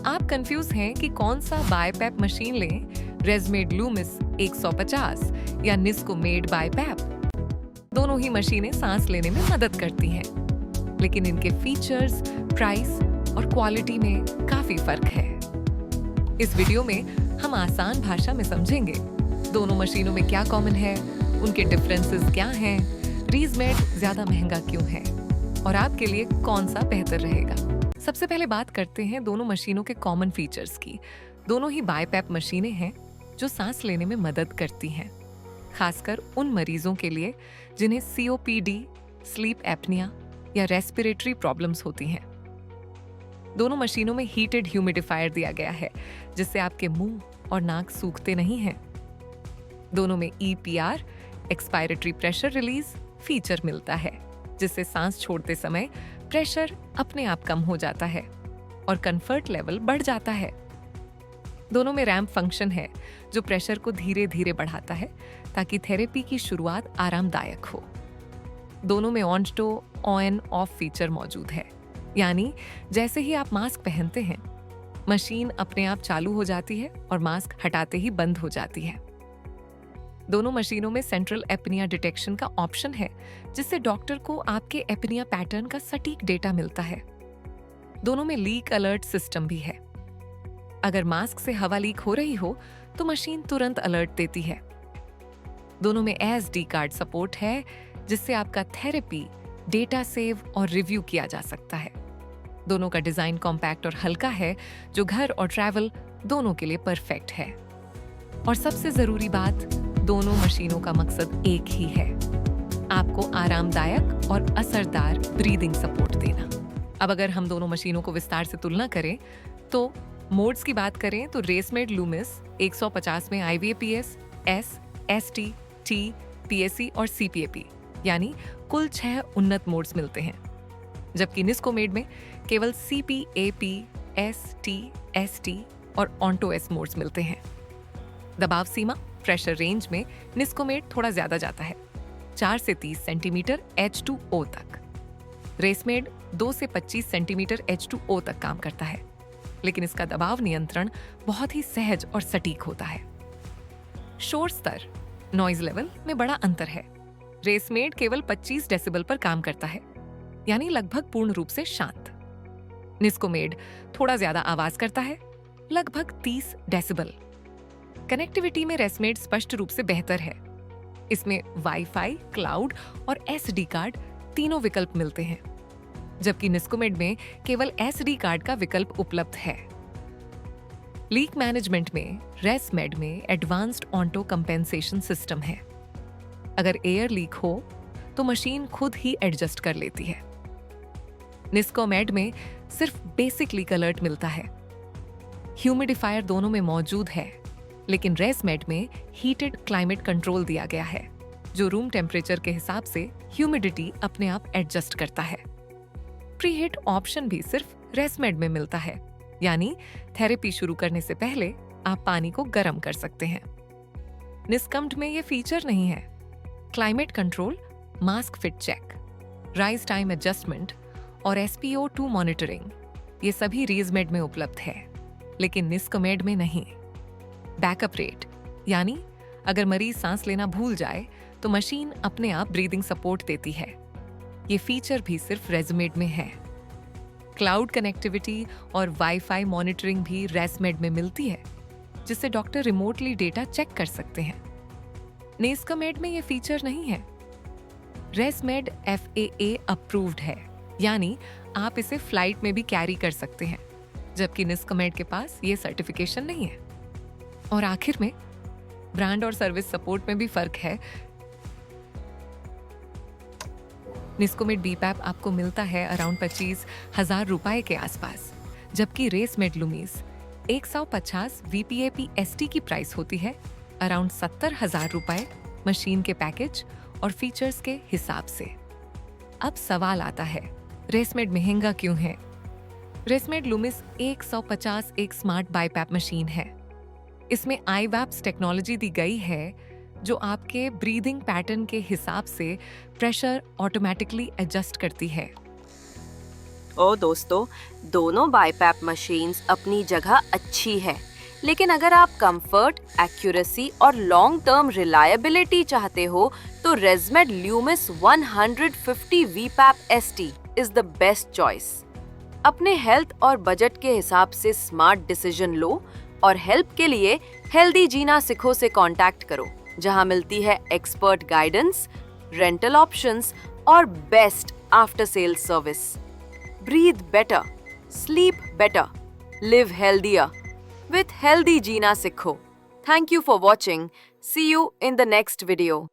आप कंफ्यूज हैं कि कौन सा बायपैप मशीन लें, रेसमेड लूमिस 150 या निस्कोमेड बायपैप। दोनों ही मशीनें सांस लेने में मदद करती हैं, लेकिन इनके फीचर्स, प्राइस और क्वालिटी में काफी फर्क है। इस वीडियो में हम आसान भाषा में समझेंगे दोनों मशीनों में क्या कॉमन है, उनके डिफरेंसेस क्या हैं, रीजमेड ज्यादा महंगा क्यों है और आपके लिए कौन सा बेहतर रहेगा। सबसे पहले बात करते हैं दोनों मशीनों के कॉमन फीचर्स की। दोनों ही बायपैप मशीनें हैं जो सांस लेने में मदद करती हैं, खासकर उन मरीजों के लिए जिन्हें COPD, स्लीप एपनिया या रेस्पिरेटरी प्रॉब्लम्स होती हैं। दोनों मशीनों में हीटेड ह्यूमिडिफायर दिया गया है, जिससे आपके मुंह और नाक सूखते नहीं हैं। दोनों में EPR, expiratory pressure release feature मिलता है, जिससे सांस छोड़ते समय प्रेशर अपने आप कम हो जाता है और कंफर्ट लेवल बढ़ जाता है। दोनों में रैंप फंक्शन है, जो प्रेशर को धीरे धीरे बढ़ाता है ताकि थेरेपी की शुरुआत आरामदायक हो। दोनों में on to on off feature मौजूद है, यानी जैसे ही आप मास्क पहनते हैं, मशीन अपने आप चालू हो जाती है और मास्क हटाते ही बंद हो जाती है। दोनों मशीनों में सेंट्रल एपनिया डिटेक्शन का ऑप्शन है, जिससे डॉक्टर को आपके एपनिया पैटर्न का सटीक डेटा मिलता है। दोनों में लीक अलर्ट सिस्टम भी है। अगर मास्क से हवा लीक हो रही हो तो मशीन तुरंत अलर्ट देती है। दोनों में SD कार्ड सपोर्ट है, जिससे आपका थेरेपी डेटा सेव और रिव्यू किया जा सकता है। दोनों का डिजाइन कॉम्पैक्ट और हल्का है, जो घर और ट्रैवल दोनों के लिए परफेक्ट है। और सबसे जरूरी बात, दोनों मशीनों का मकसद एक ही है, आपको आरामदायक और असरदार ब्रीदिंग सपोर्ट देना। अब अगर हम दोनों मशीनों को विस्तार से तुलना करें तो मोड्स की बात करें तो रेसमेड लूमिस 150 में IVAPS, S, ST, T, PSC और CPAP यानी कुल 6 उन्नत मोड्स मिलते हैं, जबकि निस्कोमेड में केवल CPAP, ST, ST और ऑन्टो-S मोड्स मिलते हैं। दबाव सीमा प्रेशर रेंज में निस्कोमेड थोड़ा ज्यादा जाता है, 4 से 30 सेंटीमीटर H2O तक। रेसमेड 2 से 25 सेंटीमीटर H2O तक काम करता है, लेकिन इसका दबाव नियंत्रण बहुत ही सहज और सटीक होता है। शोर स्तर, नॉइज लेवल में बड़ा अंतर है। रेसमेड केवल 25 डेसिबल पर काम करता है, यानी लगभग पूर्ण रूप से शांत। निस्कोमेड थोड़ा ज्यादा आवाज करता है, लगभग 30 डेसिबल। कनेक्टिविटी में रेसमेड स्पष्ट रूप से बेहतर है। इसमें वाईफाई, क्लाउड और SD कार्ड तीनों विकल्प मिलते हैं, जबकि निस्कोमेड में केवल SD कार्ड का विकल्प उपलब्ध है। लीक मैनेजमेंट में रेसमेड में एडवांस्ड ऑन्टो कंपेंसेशन सिस्टम है। अगर एयर लीक हो तो मशीन खुद ही एडजस्ट कर लेती है। निस्कोमेड में सिर्फ बेसिक लीक अलर्ट मिलता है। ह्यूमिडिफायर दोनों में मौजूद है, लेकिन रेसमेड में हीटेड क्लाइमेट कंट्रोल दिया गया है, जो रूम टेम्परेचर के हिसाब से ह्यूमिडिटी अपने आप एडजस्ट करता है। प्रीहीट ऑप्शन भी सिर्फ रेसमेड में मिलता है, यानी थेरेपी शुरू करने से पहले आप पानी को गर्म कर सकते हैं। निस्कम्ड में ये फीचर नहीं है। Climate control, mask fit check, rise time adjustment और SpO2 मॉनिटरिंग, ये सभी रेसमेड में उपलब्ध है, लेकिन निस्कोमेड में नहीं। बैकअप रेट, यानी अगर मरीज सांस लेना भूल जाए तो मशीन अपने आप ब्रीदिंग सपोर्ट देती है। ये फीचर भी सिर्फ रेसमेड में है। क्लाउड कनेक्टिविटी और वाईफाई मॉनिटरिंग भी रेसमेड में मिलती है, जिससे डॉक्टर रिमोटली डेटा चेक कर सकते हैं। निस्कोमेड में ये फीचर नहीं है। रेसमेड FAA अप्रूव्ड है, यानी आप इसे फ्लाइट में भी कैरी कर सकते हैं, जबकि निस्कोमेड के पास ये सर्टिफिकेशन नहीं है। और आखिर में ब्रांड और सर्विस सपोर्ट में भी फर्क है। निस्कोमेड BPAP आपको मिलता है अराउंड 25,000 रुपए के आसपास, जबकि रेसमेड लूमिस 150 VPAP ST की प्राइस होती है अराउंड 70,000 रुपए मशीन के पैकेज और फीचर्स के हिसाब से। अब सवाल आता है, रेसमेड महंगा क्यों है? रेसमेड लूमिस 150 एक स्मार्ट बायपैप मशीन है। इसमें IVAPS टेक्नोलॉजी दी गई है, जो आपके ब्रीदिंग पैटर्न के हिसाब से प्रेशर ऑटोमेटिकली एडजस्ट करती है। ओ दोस्तों, दोनों बाईपैप मशीन्स अपनी जगह अच्छी है, लेकिन अगर आप कंफर्ट, एक्यूरेसी और लॉन्ग टर्म रिलायबिलिटी चाहते हो तो ResMed Lumis 150 VPAP ST is the best choice. अपने हेल्थ और बजट के हिसाब से स्मार्ट डिसीजन लो और हेल्प के लिए हेल्दी जीना सिखो से कांटेक्ट करो, जहां मिलती है एक्सपर्ट गाइडेंस, रेंटल ऑप्शंस और best after sale service. Breathe better, sleep better, live healthier with Healthy Jeena Sikho. Thank you for watching. See you in the next video.